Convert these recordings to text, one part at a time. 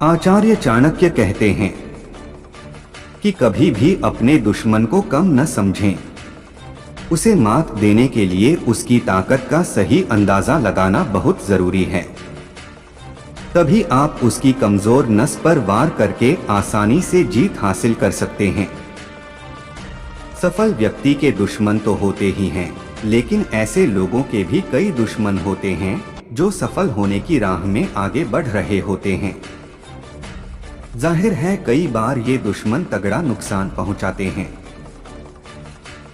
आचार्य चाणक्य कहते हैं कि कभी भी अपने दुश्मन को कम न समझें। उसे मात देने के लिए उसकी ताकत का सही अंदाजा लगाना बहुत जरूरी है। तभी आप उसकी कमजोर नस पर वार करके आसानी से जीत हासिल कर सकते हैं। सफल व्यक्ति के दुश्मन तो होते ही हैं, लेकिन ऐसे लोगों के भी कई दुश्मन होते हैं जो सफल होने की राह में आगे बढ़ रहे होते हैं। जाहिर है कई बार ये दुश्मन तगड़ा नुकसान पहुंचाते हैं।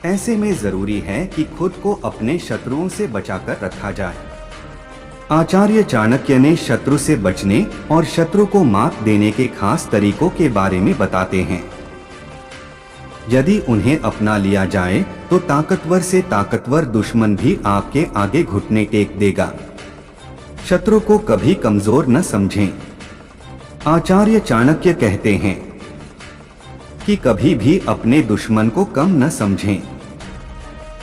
ऐसे में जरूरी है कि खुद को अपने शत्रुओं से बचाकर रखा जाए। आचार्य चाणक्य ने शत्रु से बचने और शत्रु को मात देने के खास तरीकों के बारे में बताते हैं। यदि उन्हें अपना लिया जाए तो ताकतवर से ताकतवर दुश्मन भी आपके आगे घुटने टेक देगा। शत्रु को कभी कमजोर न समझें। आचार्य चाणक्य कहते हैं कि कभी भी अपने दुश्मन को कम न समझें।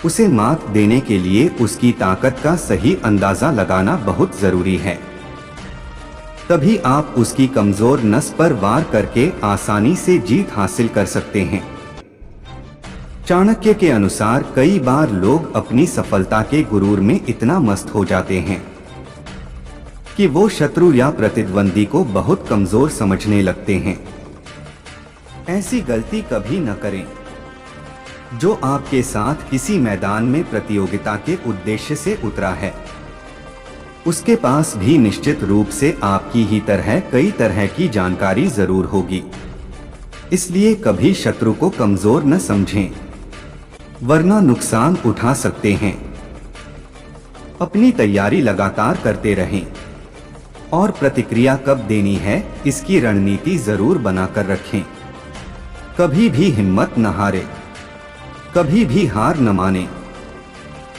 उसे मात देने के लिए उसकी ताकत का सही अंदाजा लगाना बहुत जरूरी है। तभी आप उसकी कमजोर नस पर वार करके आसानी से जीत हासिल कर सकते हैं। चाणक्य के अनुसार कई बार लोग अपनी सफलता के गुरूर में इतना मस्त हो जाते हैं कि वो शत्रु या प्रतिद्वंदी को बहुत कमजोर समझने लगते हैं। ऐसी गलती कभी न करें। जो आपके साथ किसी मैदान में प्रतियोगिता के उद्देश्य से उतरा है, उसके पास भी निश्चित रूप से आपकी ही तरह कई तरह की जानकारी जरूर होगी। इसलिए कभी शत्रु को कमजोर न समझें, वरना नुकसान उठा सकते हैं। अपनी तैयारी लगातार करते रहें और प्रतिक्रिया कब देनी है इसकी रणनीति जरूर बनाकर रखें। कभी भी हिम्मत न हारे, कभी भी हार न माने।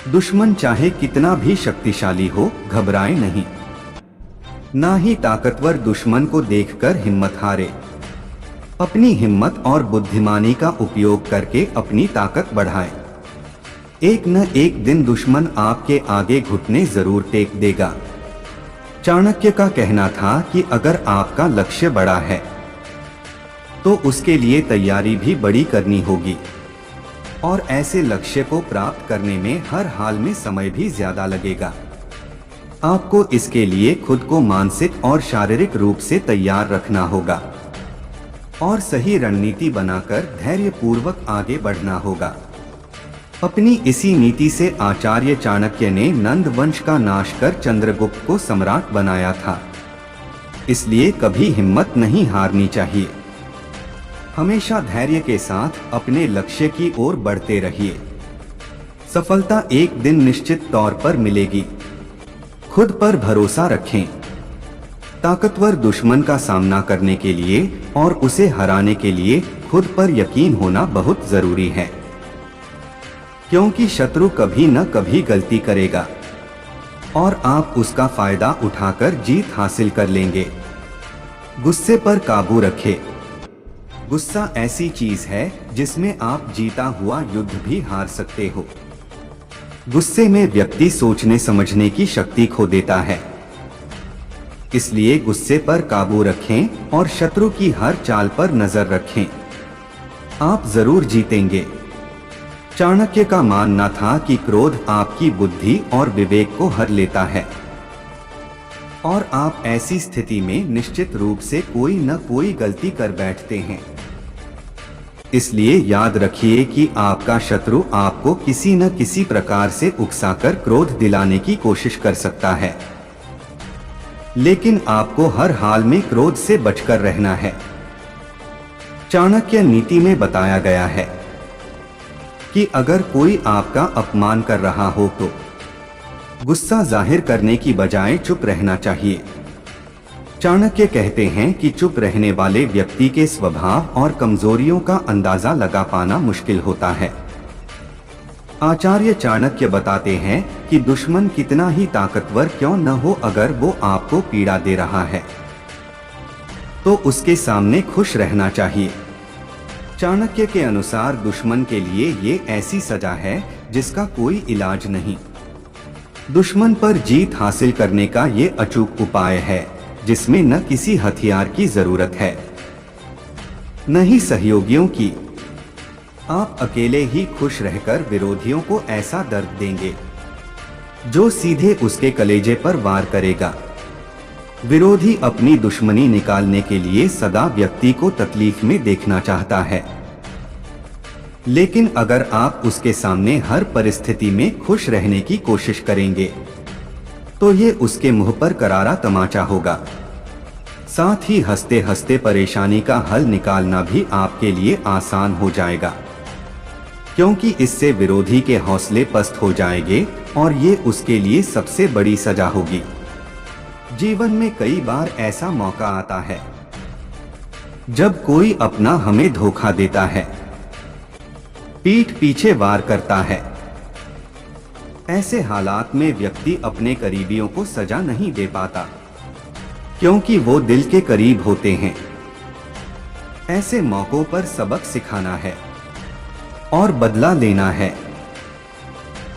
दुश्मन चाहे कितना भी शक्तिशाली हो, घबराए नहीं। ना ही ताकतवर दुश्मन को देखकर हिम्मत हारे। अपनी हिम्मत और बुद्धिमानी का उपयोग करके अपनी ताकत बढ़ाएं। एक न एक दिन दुश्मन आपके आगे घुटने जरूर टेक देगा। चाणक्य का कहना था कि अगर आपका लक्ष्य बड़ा है तो उसके लिए तैयारी भी बड़ी करनी होगी, और ऐसे लक्ष्य को प्राप्त करने में हर हाल में समय भी ज्यादा लगेगा। आपको इसके लिए खुद को मानसिक और शारीरिक रूप से तैयार रखना होगा और सही रणनीति बनाकर धैर्यपूर्वक आगे बढ़ना होगा। अपनी इसी नीति से आचार्य चाणक्य ने नंद वंश का नाश कर चंद्रगुप्त को सम्राट बनाया था। इसलिए कभी हिम्मत नहीं हारनी चाहिए। हमेशा धैर्य के साथ अपने लक्ष्य की ओर बढ़ते रहिए। सफलता एक दिन निश्चित तौर पर मिलेगी। खुद पर भरोसा रखें। ताकतवर दुश्मन का सामना करने के लिए और उसे हराने के लिए खुद पर यकीन होना बहुत जरूरी है, क्योंकि शत्रु कभी न कभी गलती करेगा और आप उसका फायदा उठाकर जीत हासिल कर लेंगे। गुस्से पर काबू रखें। गुस्सा ऐसी चीज है जिसमें आप जीता हुआ युद्ध भी हार सकते हो। गुस्से में व्यक्ति सोचने समझने की शक्ति खो देता है। इसलिए गुस्से पर काबू रखें और शत्रु की हर चाल पर नजर रखें। आप जरूर जीतेंगे। चाणक्य का मानना था कि क्रोध आपकी बुद्धि और विवेक को हर लेता है और आप ऐसी स्थिति में निश्चित रूप से कोई न कोई गलती कर बैठते हैं। इसलिए याद रखिए कि आपका शत्रु आपको किसी न किसी प्रकार से उकसाकर क्रोध दिलाने की कोशिश कर सकता है, लेकिन आपको हर हाल में क्रोध से बचकर रहना है। चाणक्य नीति में बताया गया है कि अगर कोई आपका अपमान कर रहा हो तो गुस्सा जाहिर करने की बजाय चुप रहना चाहिए। चाणक्य कहते हैं कि चुप रहने वाले व्यक्ति के स्वभाव और कमजोरियों का अंदाजा लगा पाना मुश्किल होता है। आचार्य चाणक्य बताते हैं कि दुश्मन कितना ही ताकतवर क्यों न हो, अगर वो आपको पीड़ा दे रहा है तो उसके सामने खुश रहना चाहिए। चाणक्य के अनुसार दुश्मन के लिए ये ऐसी सजा है जिसका कोई इलाज नहीं। दुश्मन पर जीत हासिल करने का ये अचूक उपाय है जिसमें न किसी हथियार की जरूरत है न ही सहयोगियों की। आप अकेले ही खुश रहकर विरोधियों को ऐसा दर्द देंगे जो सीधे उसके कलेजे पर वार करेगा। विरोधी अपनी दुश्मनी निकालने के लिए सदा व्यक्ति को तकलीफ में देखना चाहता है, लेकिन अगर आप उसके सामने हर परिस्थिति में खुश रहने की कोशिश करेंगे तो ये उसके मुंह पर करारा तमाचा होगा। साथ ही हंसते हंसते परेशानी का हल निकालना भी आपके लिए आसान हो जाएगा, क्योंकि इससे विरोधी के हौसले पस्त हो जाएंगे और ये उसके लिए सबसे बड़ी सजा होगी। जीवन में कई बार ऐसा मौका आता है जब कोई अपना हमें धोखा देता है, पीठ पीछे वार करता है। ऐसे हालात में व्यक्ति अपने करीबियों को सजा नहीं दे पाता, क्योंकि वो दिल के करीब होते हैं। ऐसे मौकों पर सबक सिखाना है और बदला लेना है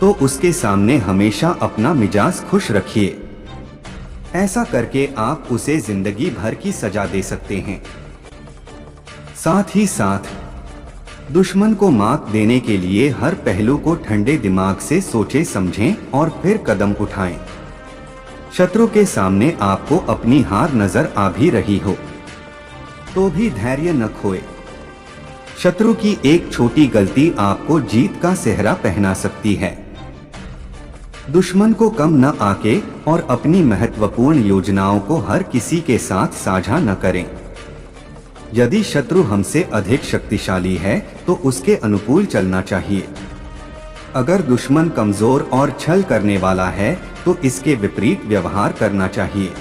तो उसके सामने हमेशा अपना मिजाज खुश रखिए। ऐसा करके आप उसे जिंदगी भर की सजा दे सकते हैं। साथ ही साथ दुश्मन को मात देने के लिए हर पहलू को ठंडे दिमाग से सोचे समझें और फिर कदम उठाएं। शत्रु के सामने आपको अपनी हार नजर आ भी रही हो तो भी धैर्य न खोए। शत्रु की एक छोटी गलती आपको जीत का सेहरा पहना सकती है। दुश्मन को कम न आके और अपनी महत्वपूर्ण योजनाओं को हर किसी के साथ साझा न करें। यदि शत्रु हमसे अधिक शक्तिशाली है तो उसके अनुकूल चलना चाहिए। अगर दुश्मन कमजोर और छल करने वाला है तो इसके विपरीत व्यवहार करना चाहिए।